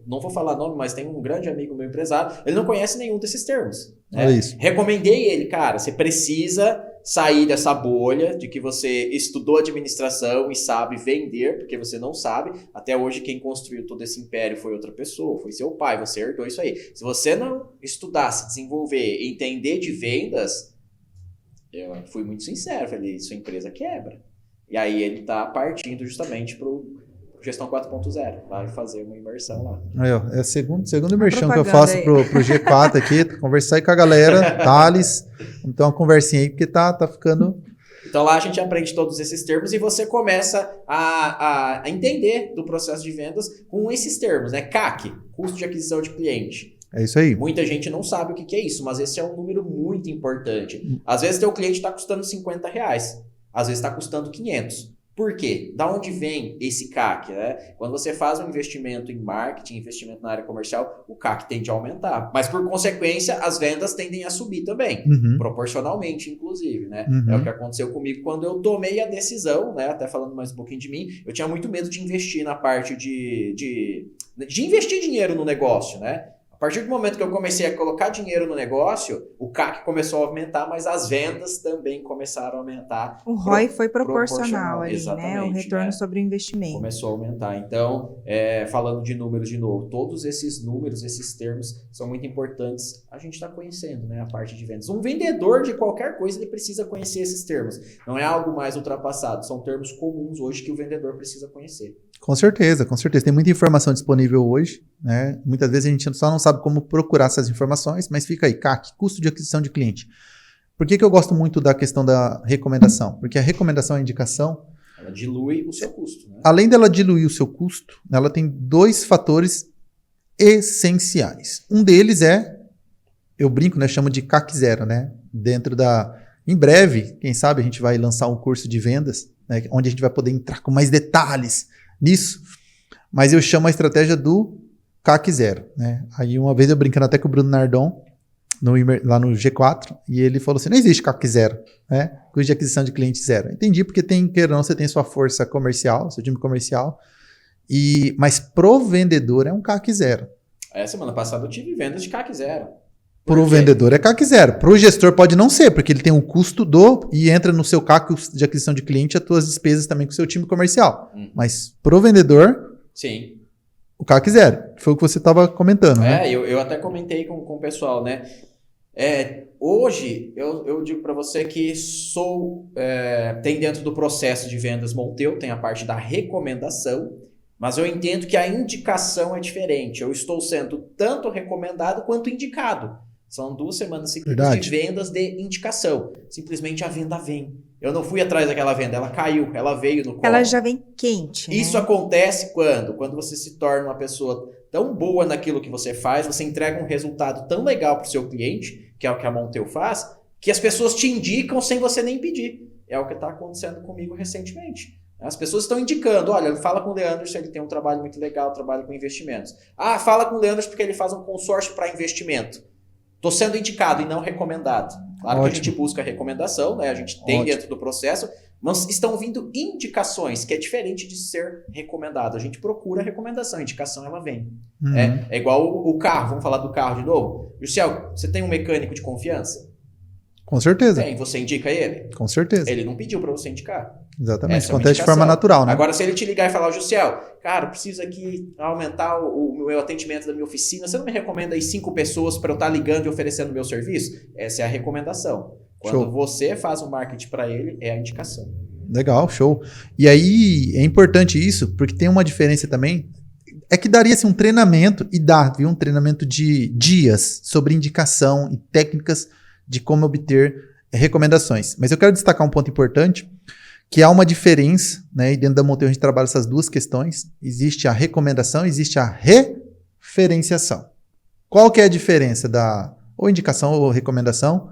Não vou falar nome, mas tem um grande amigo meu empresário, ele não conhece nenhum desses termos. Né? É isso. Recomendei ele, cara, você precisa sair dessa bolha de que você estudou administração e sabe vender, porque você não sabe. Até hoje quem construiu todo esse império foi outra pessoa, foi seu pai, você herdou isso aí. Se você não estudar, se desenvolver, entender de vendas, eu fui muito sincero, falei, sua empresa quebra. E aí ele tá partindo justamente pro Gestão 4.0, vai fazer uma imersão lá. Aí, ó, é a segunda imersão que eu faço pro G4 aqui, conversar aí com a galera, Thales, então uma conversinha aí, porque tá ficando... Então lá a gente aprende todos esses termos e você começa a entender do processo de vendas com esses termos, né? CAC, custo de aquisição de cliente. É isso aí. Muita gente não sabe o que é isso, mas esse é um número muito importante. Às vezes teu cliente está custando R$50, às vezes está custando 500. Por quê? Da onde vem esse CAC? Né? Quando você faz um investimento em marketing, investimento na área comercial, o CAC tende a aumentar. Mas, por consequência, as vendas tendem a subir também. Proporcionalmente, inclusive. Né? É o que aconteceu comigo quando eu tomei a decisão, né? Até falando mais um pouquinho de mim, eu tinha muito medo de investir na parte de investir dinheiro no negócio, né? A partir do momento que eu comecei a colocar dinheiro no negócio, o CAC começou a aumentar, mas as vendas também começaram a aumentar. O ROI foi proporcional ali, exatamente, né? O retorno né? sobre o investimento. Começou a aumentar. Então, falando de números de novo, todos esses números, esses termos são muito importantes. A gente está conhecendo, né, a parte de vendas. Um vendedor de qualquer coisa, ele precisa conhecer esses termos. Não é algo mais ultrapassado. São termos comuns hoje que o vendedor precisa conhecer. Com certeza, com certeza. Tem muita informação disponível hoje, né? Muitas vezes a gente só não sabe como procurar essas informações, mas fica aí, CAC, custo de aquisição de cliente. Por que eu gosto muito da questão da recomendação? Porque a recomendação, a indicação... Ela dilui o seu custo, né? Além dela diluir o seu custo, ela tem 2 fatores essenciais. Um deles eu brinco, né? Chamo de CAC zero, né? Em breve, quem sabe a gente vai lançar um curso de vendas, né? Onde a gente vai poder entrar com mais detalhes nisso, mas eu chamo a estratégia do CAC zero, né? Aí uma vez eu brincando até com o Bruno Nardon, lá no G4, e ele falou assim, não existe CAC zero, né? Custo de aquisição de cliente zero. Entendi, porque você tem sua força comercial, seu time comercial, mas pro vendedor é um CAC zero. Semana passada eu tive vendas de CAC zero. Pro vendedor é CAC zero. Pro gestor pode não ser, porque ele tem um custo e entra no seu CAC de aquisição de cliente as tuas despesas também com o seu time comercial. Mas pro vendedor, sim, o CAC zero. Foi o que você estava comentando, né? Eu até comentei com o pessoal, né? Hoje, eu digo para você que tem dentro do processo de vendas Monteu, tem a parte da recomendação, mas eu entendo que a indicação é diferente. Eu estou sendo tanto recomendado quanto indicado. São 2 semanas seguidas Verdade. de vendas de indicação. Simplesmente a venda vem. Eu não fui atrás daquela venda, ela caiu, ela veio no colo. Ela já vem quente, né? Isso acontece quando você se torna uma pessoa tão boa naquilo que você faz, você entrega um resultado tão legal para o seu cliente, que é o que a Monteu faz, que as pessoas te indicam sem você nem pedir. É o que está acontecendo comigo recentemente. As pessoas estão indicando, olha, fala com o Leanderson, ele tem um trabalho muito legal, trabalha com investimentos. Ah, fala com o Leanderson porque ele faz um consórcio para investimento. Estou sendo indicado e não recomendado. Claro que a gente busca recomendação, né? A gente tem dentro do processo, mas estão vindo indicações, que é diferente de ser recomendado. A gente procura recomendação, a indicação ela vem. É igual o carro, vamos falar do carro de novo. Juscel, você tem um mecânico de confiança? Com certeza. Tem, você indica ele? Com certeza. Ele não pediu para você indicar. Exatamente, Essa é uma acontece de indicação. forma natural, né? Agora, se ele te ligar e falar, Juscel, cara, preciso aqui aumentar o meu atendimento da minha oficina, você não me recomenda aí 5 pessoas para eu estar ligando e oferecendo o meu serviço? Essa é a recomendação. Quando você faz um marketing para ele, é a indicação. Legal, show. E aí, é importante isso, porque tem uma diferença também, é que daria-se um treinamento, e dá, viu? Um treinamento de dias sobre indicação e técnicas de como obter recomendações. Mas eu quero destacar um ponto importante, que há uma diferença, né? E dentro da Monteu a gente trabalha essas duas questões. Existe a recomendação, existe a referenciação. Qual que é a diferença da ou indicação ou recomendação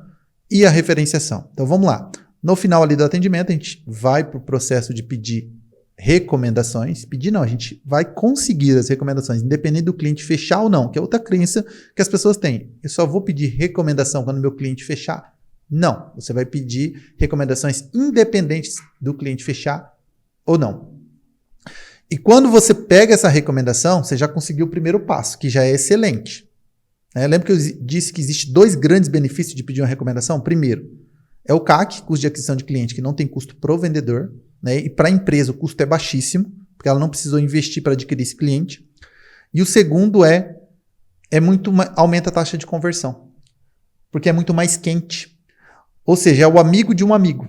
e a referenciação? Então vamos lá. No final ali do atendimento, a gente vai para o processo de pedir recomendações. Pedir não, a gente vai conseguir as recomendações, independente do cliente fechar ou não, que é outra crença que as pessoas têm. Eu só vou pedir recomendação quando meu cliente fechar? Não, você vai pedir recomendações independentes do cliente fechar ou não. E quando você pega essa recomendação, você já conseguiu o primeiro passo, que já é excelente. Lembra que eu disse que existe 2 grandes benefícios de pedir uma recomendação? Primeiro, é o CAC, custo de aquisição de cliente, que não tem custo para o vendedor, né? E para a empresa o custo é baixíssimo, porque ela não precisou investir para adquirir esse cliente. E o segundo aumenta a taxa de conversão, porque é muito mais quente. Ou seja, é o amigo de um amigo.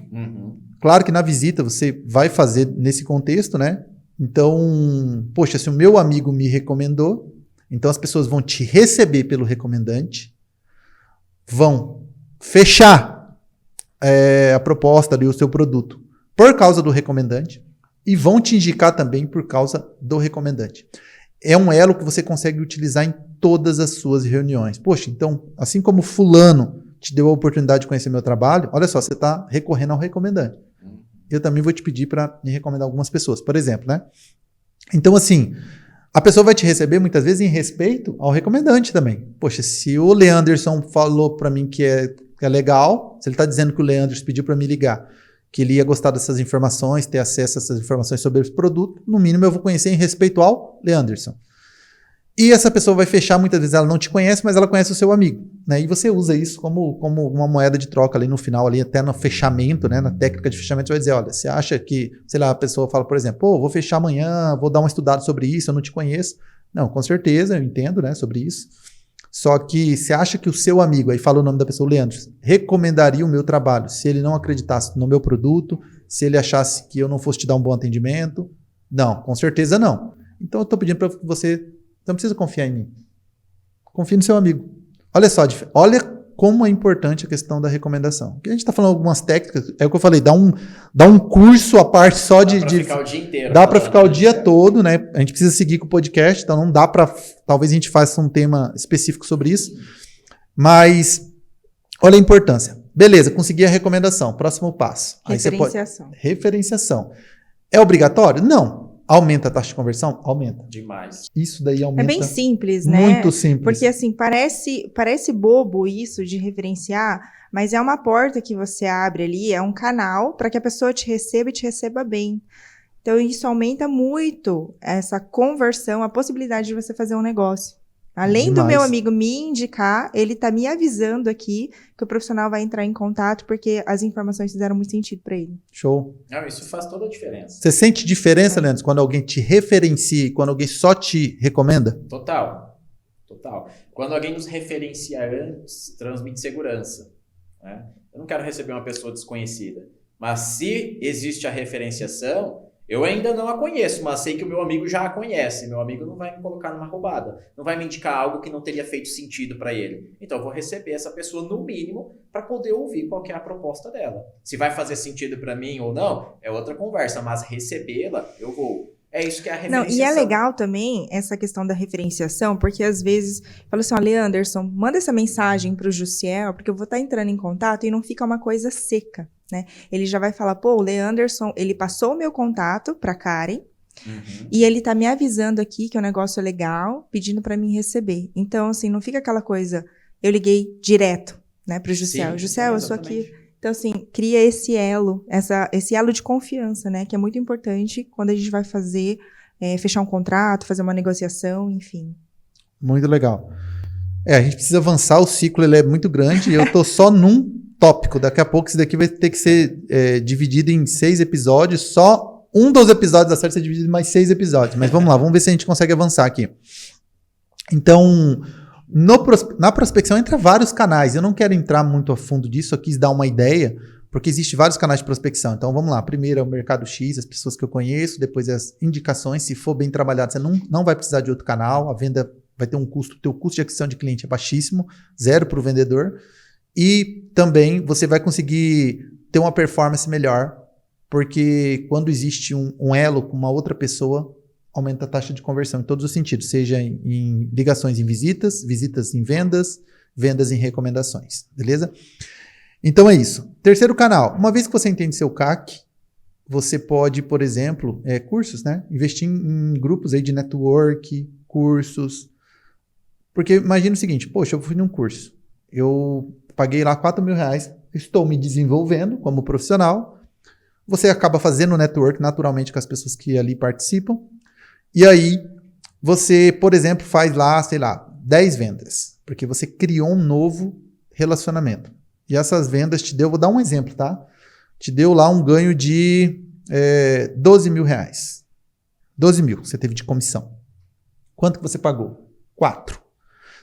Claro que na visita você vai fazer nesse contexto, né? Então, poxa, se o meu amigo me recomendou, então as pessoas vão te receber pelo recomendante, vão fechar a proposta ali, o seu produto, por causa do recomendante, e vão te indicar também por causa do recomendante. É um elo que você consegue utilizar em todas as suas reuniões. Poxa, então, assim como fulano te deu a oportunidade de conhecer meu trabalho, olha só, você está recorrendo ao recomendante. Eu também vou te pedir para me recomendar algumas pessoas, por exemplo, né? Então, assim, a pessoa vai te receber muitas vezes em respeito ao recomendante também. Poxa, se o Leanderson falou para mim que é legal, se ele está dizendo que o Leanderson pediu para me ligar, que ele ia gostar dessas informações, ter acesso a essas informações sobre esse produto, no mínimo eu vou conhecer em respeito ao Leanderson. E essa pessoa vai fechar, muitas vezes ela não te conhece, mas ela conhece o seu amigo, né? E você usa isso como uma moeda de troca ali no final, ali até no fechamento, né? Na técnica de fechamento, você vai dizer, olha, você acha que, sei lá, a pessoa fala, por exemplo, vou fechar amanhã, vou dar uma estudada sobre isso, eu não te conheço. Não, com certeza, eu entendo, né, sobre isso. Só que você acha que o seu amigo, aí fala o nome da pessoa, Leandro, recomendaria o meu trabalho se ele não acreditasse no meu produto, se ele achasse que eu não fosse te dar um bom atendimento? Não, com certeza não. Então eu estou pedindo para você, não precisa confiar em mim. Confie no seu amigo. Olha só, olha como é importante a questão da recomendação. Porque a gente está falando algumas técnicas, é o que eu falei, dá um curso à parte só de... Dá para ficar o dia inteiro. Dá para ficar o dia todo, né? A gente precisa seguir com o podcast, então não dá para... Talvez a gente faça um tema específico sobre isso. Mas, olha a importância. Beleza, consegui a recomendação. Próximo passo. Referenciação. Referenciação. É obrigatório? Não. Aumenta a taxa de conversão? Aumenta. Demais. Isso daí aumenta. É bem simples, né? Muito simples. Porque assim, parece bobo isso de referenciar, mas é uma porta que você abre ali, é um canal para que a pessoa te receba e te receba bem. Então isso aumenta muito essa conversão, a possibilidade de você fazer um negócio. Além do meu amigo me indicar, ele tá me avisando aqui que o profissional vai entrar em contato porque as informações fizeram muito sentido para ele. Show. Não, isso faz toda a diferença. Você sente diferença, Leandro, quando alguém te referencia e quando alguém só te recomenda? Total. Quando alguém nos referencia antes, transmite segurança, né? Eu não quero receber uma pessoa desconhecida. Mas se existe a referenciação, Eu ainda não a conheço, mas sei que o meu amigo já a conhece. Meu amigo não vai me colocar numa roubada. Não vai me indicar algo que não teria feito sentido para ele. Então eu vou receber essa pessoa no mínimo para poder ouvir qual que é a proposta dela. Se vai fazer sentido para mim ou não, é outra conversa. Mas recebê-la, eu vou. É isso que é a Não, referenciação. e é legal também essa questão da referenciação, porque às vezes fala assim, ó, Leanderson, manda essa mensagem pro Jussiel, porque eu vou estar entrando em contato e não fica uma coisa seca, né? Ele já vai falar, pô, o Leanderson, ele passou o meu contato pra Karen, e ele tá me avisando aqui que o negócio é legal, pedindo pra mim receber. Então, assim, não fica aquela coisa, eu liguei direto, né, pro Jussiel. Jussiel, eu sou aqui. Então, assim, cria esse elo, esse elo de confiança, né? Que é muito importante quando a gente vai fazer, fechar um contrato, fazer uma negociação, enfim. Muito legal. A gente precisa avançar, o ciclo ele é muito grande e eu tô só num tópico. Daqui a pouco isso daqui vai ter que ser dividido em 6 episódios. Só um dos episódios da série ser dividido em mais 6 episódios. Mas vamos lá, vamos ver se a gente consegue avançar aqui. Então... Na prospecção entra vários canais. Eu não quero entrar muito a fundo disso, eu quis dar uma ideia, porque existem vários canais de prospecção. Então vamos lá. Primeiro é o Mercado X, as pessoas que eu conheço, depois as indicações. Se for bem trabalhado, você não vai precisar de outro canal. A venda vai ter um custo, o teu custo de aquisição de cliente é baixíssimo, 0 para o vendedor. E também você vai conseguir ter uma performance melhor, porque quando existe um elo com uma outra pessoa, aumenta a taxa de conversão em todos os sentidos, seja em ligações em visitas, visitas em vendas, vendas em recomendações, beleza? Então é isso. Terceiro canal, uma vez que você entende seu CAC, você pode, por exemplo, cursos, né? Investir em grupos aí de network, cursos. Porque imagina o seguinte, poxa, eu fui num curso, eu paguei lá R$4.000, estou me desenvolvendo como profissional, você acaba fazendo network naturalmente com as pessoas que ali participam, e aí, você, por exemplo, faz lá, sei lá, 10 vendas, porque você criou um novo relacionamento. E essas vendas te deu, vou dar um exemplo, tá? Te deu lá um ganho de R$12.000. 12 mil você teve de comissão. Quanto que você pagou? 4.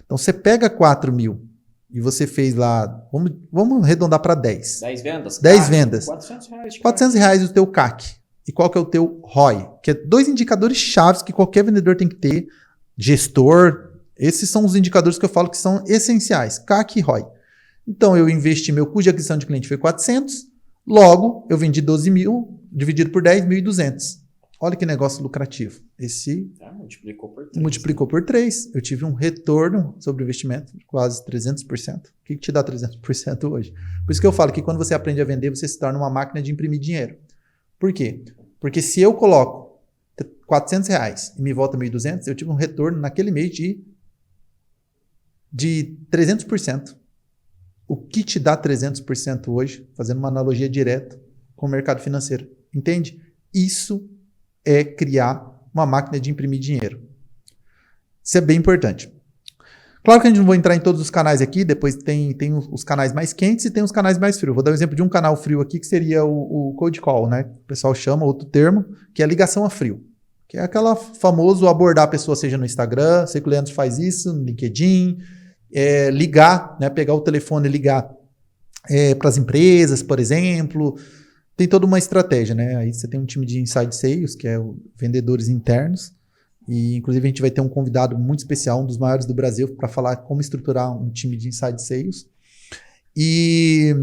Então, você pega 4 mil e você fez lá, vamos arredondar para 10. 10 vendas? 10 vendas. R$400. R$400 o teu CAC. E qual que é o teu ROI? Que é 2 indicadores chaves que qualquer vendedor tem que ter. Gestor, esses são os indicadores que eu falo que são essenciais. CAC e ROI. Então, eu investi, meu custo de aquisição de cliente foi 400, logo, eu vendi 12 mil, dividido por 10, 1.200. Olha que negócio lucrativo. Esse multiplicou por 3. Multiplicou por 3. Eu tive um retorno sobre o investimento de quase 300%. O que te dá 300% hoje? Por isso que eu falo que quando você aprende a vender, você se torna uma máquina de imprimir dinheiro. Por quê? Porque se eu coloco R$400 e me volta 1.200, eu tive um retorno naquele mês de 300%. O que te dá 300% hoje, fazendo uma analogia direta com o mercado financeiro? Entende? Isso é criar uma máquina de imprimir dinheiro. Isso é bem importante. Claro que a gente não vai entrar em todos os canais aqui, depois tem os canais mais quentes e tem os canais mais frios. Vou dar um exemplo de um canal frio aqui, que seria o cold call, né? O pessoal chama, outro termo, que é a ligação a frio. Que é aquela famoso abordar a pessoa, seja no Instagram, sei que o Leandro faz isso, no LinkedIn, ligar, né? Pegar o telefone e ligar para as empresas, por exemplo. Tem toda uma estratégia, né? Aí você tem um time de inside sales, que é o vendedores internos, e inclusive a gente vai ter um convidado muito especial, um dos maiores do Brasil, para falar como estruturar um time de inside sales. E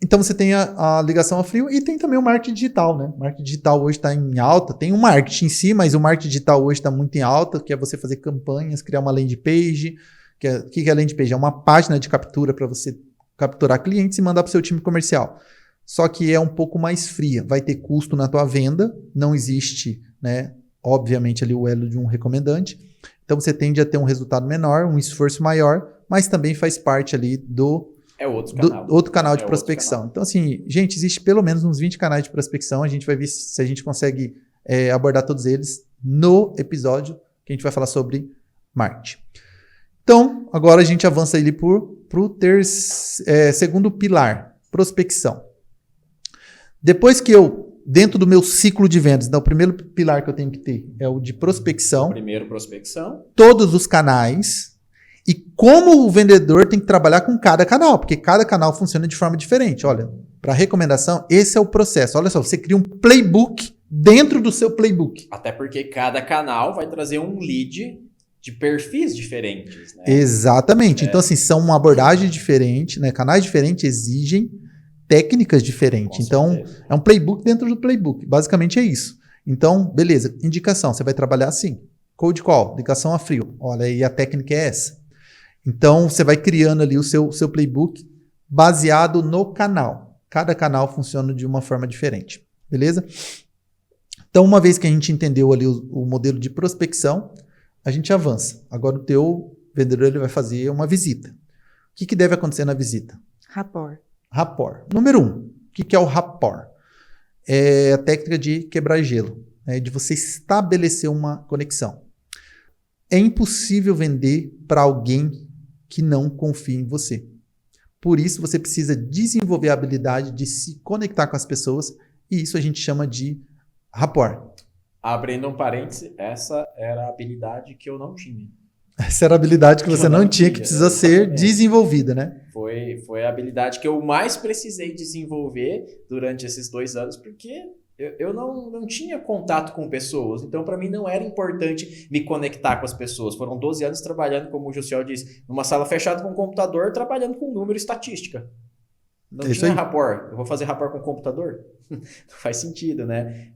então você tem a ligação a frio e tem também o marketing digital, né? O marketing digital hoje está em alta, tem o marketing em si, mas o marketing digital hoje está muito em alta, que é você fazer campanhas, criar uma landing page. O que é a landing page? É uma página de captura para você capturar clientes e mandar para o seu time comercial. Só que é um pouco mais fria, vai ter custo na tua venda, não existe, né, obviamente ali o elo de um recomendante, então você tende a ter um resultado menor, um esforço maior, mas também faz parte ali do outro canal de prospecção. Então assim, gente, existe pelo menos uns 20 canais de prospecção, a gente vai ver se a gente consegue abordar todos eles no episódio que a gente vai falar sobre marketing. Então, agora a gente avança ali para o segundo pilar, prospecção. Depois que dentro do meu ciclo de vendas, então o primeiro pilar que eu tenho que ter é o de prospecção. Primeiro, prospecção. Todos os canais. E como o vendedor tem que trabalhar com cada canal, porque cada canal funciona de forma diferente. Olha, para recomendação, esse é o processo. Olha só, você cria um playbook dentro do seu playbook. Até porque cada canal vai trazer um lead de perfis diferentes, né? Exatamente. Então, assim, são uma abordagem diferente, né? Canais diferentes exigem técnicas diferentes. Com Então, certeza. é um playbook dentro do playbook. Basicamente é isso. Então, beleza. Indicação, você vai trabalhar assim. Cold call, ligação a frio. Olha, aí a técnica é essa. Então, você vai criando ali o seu playbook baseado no canal. Cada canal funciona de uma forma diferente. Beleza? Então, uma vez que a gente entendeu ali o modelo de prospecção, a gente avança. Agora, o teu vendedor ele vai fazer uma visita. O que deve acontecer na visita? Rapport. Rapport. Número 1. O que é o rapport? É a técnica de quebrar gelo, né? De você estabelecer uma conexão. É impossível vender para alguém que não confia em você. Por isso, você precisa desenvolver a habilidade de se conectar com as pessoas, e isso a gente chama de rapport. Abrindo um parêntese, essa era a habilidade que eu não tinha. Essa era a habilidade que você não tinha, que precisa ser exatamente. desenvolvida, né? Foi a habilidade que eu mais precisei desenvolver durante esses 2 anos, porque eu não tinha contato com pessoas. Então, para mim, não era importante me conectar com as pessoas. Foram 12 anos trabalhando, como o Jussiel disse, numa sala fechada com um computador, trabalhando com número e estatística. Não Isso tinha aí. rapport. Eu vou fazer rapport com o computador? Não faz sentido, né?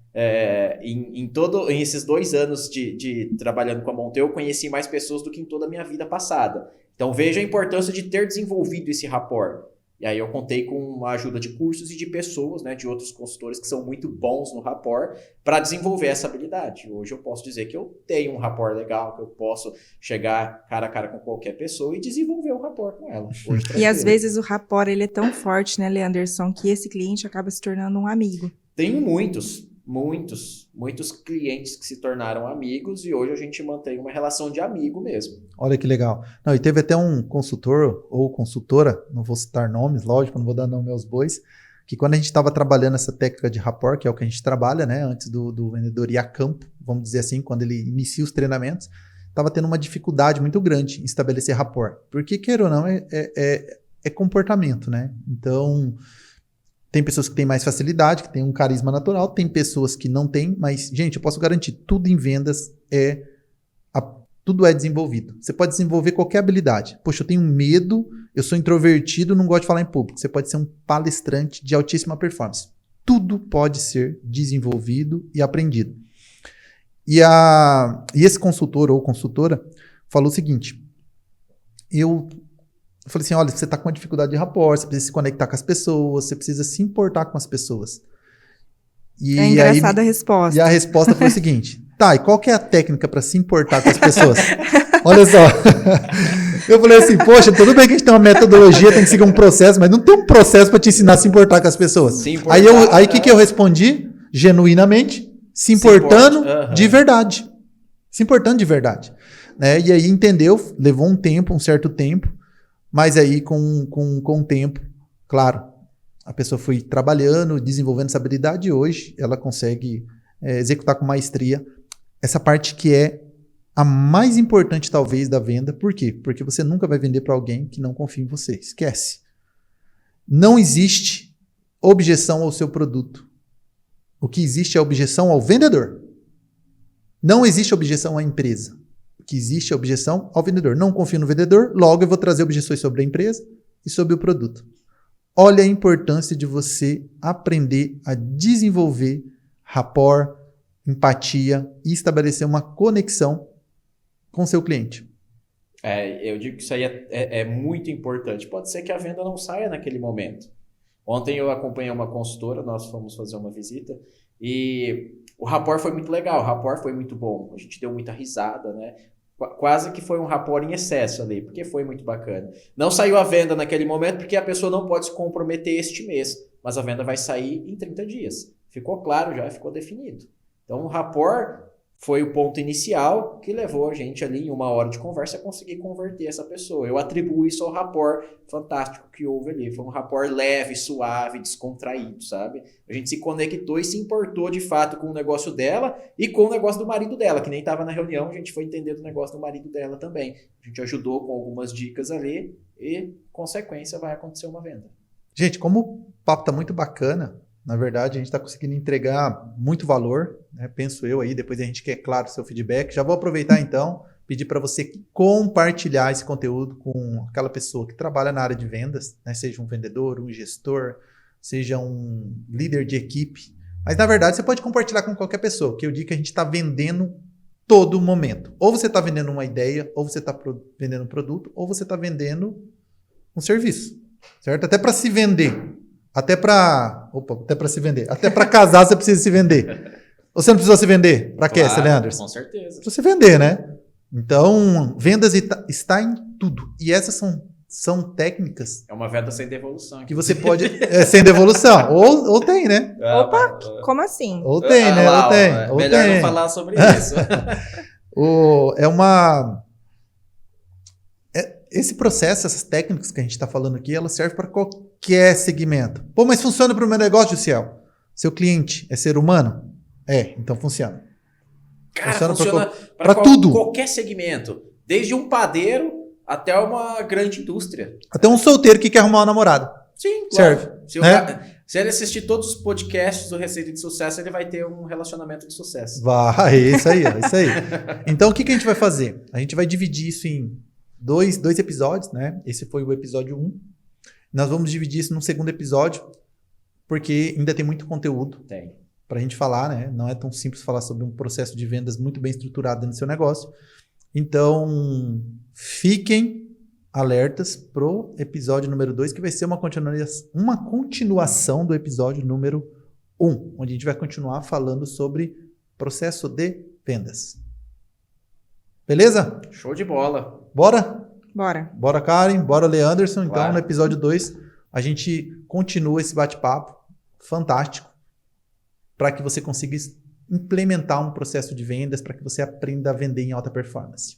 Em esses 2 anos de trabalhando com a Monteio, eu conheci mais pessoas do que em toda a minha vida passada. Então veja a importância de ter desenvolvido esse rapport. E aí eu contei com a ajuda de cursos e de pessoas, né, de outros consultores que são muito bons no rapport para desenvolver essa habilidade. Hoje eu posso dizer que eu tenho um rapport legal, que eu posso chegar cara a cara com qualquer pessoa e desenvolver um rapport com ela. Hoje, E às tranquilo. vezes o rapport ele é tão forte, né, Leanderson, que esse cliente acaba se tornando um amigo. Tenho muitos clientes que se tornaram amigos e hoje a gente mantém uma relação de amigo mesmo. Olha que legal. Não, e teve até um consultor ou consultora, não vou citar nomes, lógico, não vou dar nome aos bois, que quando a gente estava trabalhando essa técnica de rapport, que é o que a gente trabalha, né, antes do vendedor ir a campo, vamos dizer assim, quando ele inicia os treinamentos, estava tendo uma dificuldade muito grande em estabelecer rapport. Porque, queira ou não, é comportamento, né? Então, tem pessoas que têm mais facilidade, que têm um carisma natural, tem pessoas que não têm, mas, gente, eu posso garantir, tudo em vendas tudo é desenvolvido. Você pode desenvolver qualquer habilidade. Poxa, eu tenho medo, eu sou introvertido, não gosto de falar em público. Você pode ser um palestrante de altíssima performance. Tudo pode ser desenvolvido e aprendido. E esse consultor ou consultora falou o seguinte, eu falei assim, olha, você está com uma dificuldade de rapport, você precisa se conectar com as pessoas, você precisa se importar com as pessoas. É engraçada a resposta. E a resposta foi o seguinte, tá, e qual que é a técnica para se importar com as pessoas? Olha só. Eu falei assim, poxa, tudo bem que a gente tem uma metodologia, tem que seguir um processo, mas não tem um processo para te ensinar a se importar com as pessoas. Aí o que eu respondi? Genuinamente, se importando de verdade. Se importando de verdade. Né? E aí entendeu, levou um certo tempo, mas aí com o tempo, claro, a pessoa foi trabalhando, desenvolvendo essa habilidade e hoje ela consegue executar com maestria essa parte que é a mais importante talvez da venda. Por quê? Porque você nunca vai vender para alguém que não confia em você. Esquece. Não existe objeção ao seu produto. O que existe é objeção ao vendedor. Não existe objeção à empresa. O que existe é objeção ao vendedor. Não confio no vendedor, logo eu vou trazer objeções sobre a empresa e sobre o produto. Olha a importância de você aprender a desenvolver rapport, empatia e estabelecer uma conexão com seu cliente. Eu digo que isso aí é muito importante. Pode ser que a venda não saia naquele momento. Ontem eu acompanhei uma consultora, nós fomos fazer uma visita e o rapport foi muito legal, o rapport foi muito bom. A gente deu muita risada, né? Quase que foi um rapport em excesso ali, porque foi muito bacana. Não saiu a venda naquele momento porque a pessoa não pode se comprometer este mês, mas a venda vai sair em 30 dias. Ficou claro já, ficou definido. Então o rapport foi o ponto inicial que levou a gente ali em 1 hora de conversa a conseguir converter essa pessoa. Eu atribuo isso ao rapport fantástico que houve ali. Foi um rapport leve, suave, descontraído, sabe? A gente se conectou e se importou de fato com o negócio dela e com o negócio do marido dela, que nem estava na reunião, a gente foi entender do negócio do marido dela também. A gente ajudou com algumas dicas ali e, consequência, vai acontecer uma venda. Gente, como o papo tá muito bacana, Na verdade, a gente está conseguindo entregar muito valor, né? Penso eu aí, depois a gente quer, claro, seu feedback. Já vou aproveitar então, pedir para você compartilhar esse conteúdo com aquela pessoa que trabalha na área de vendas, né? Seja um vendedor, um gestor, seja um líder de equipe. Mas, na verdade, você pode compartilhar com qualquer pessoa, que eu digo que a gente está vendendo todo momento. Ou você está vendendo uma ideia, ou você está vendendo um produto, ou você está vendendo um serviço, certo? Até para se vender. Até para se vender. Até para casar você precisa se vender. Você não precisa se vender? Para quê, Claro, Leandro? com certeza. Para se vender, né? Então, vendas está em tudo. E essas são técnicas É uma venda sem devolução. que você pode... sem devolução. Ou tem, né? Opa, como assim? Ou tem, né? Lá, Ou tem. ó, Ou melhor tem. não falar sobre isso. Esse processo, essas técnicas que a gente está falando aqui, elas servem para qualquer segmento. Pô, mas funciona para o meu negócio, Ciel? Seu cliente é ser humano? Então funciona. Cara, funciona para tudo. Qualquer segmento. Desde um padeiro até uma grande indústria. Até um solteiro que quer arrumar uma namorada. Sim, claro. Serve. Se ele assistir todos os podcasts do Receita de Sucesso, ele vai ter um relacionamento de sucesso. Vai, isso aí, isso aí. Então, o que a gente vai fazer? A gente vai dividir isso em dois episódios, né? Esse foi o episódio 1. Nós vamos dividir isso num segundo episódio, porque ainda tem muito conteúdo para a gente falar, né? Não é tão simples falar sobre um processo de vendas muito bem estruturado no seu negócio. Então, fiquem alertas pro episódio número 2, que vai ser uma continuação do episódio número 1, onde a gente vai continuar falando sobre processo de vendas. Beleza? Show de bola. Bora? Bora. Bora, Karen. Bora, Leanderson. Então, Claro. no episódio 2, a gente continua esse bate-papo fantástico para que você consiga implementar um processo de vendas, para que você aprenda a vender em alta performance.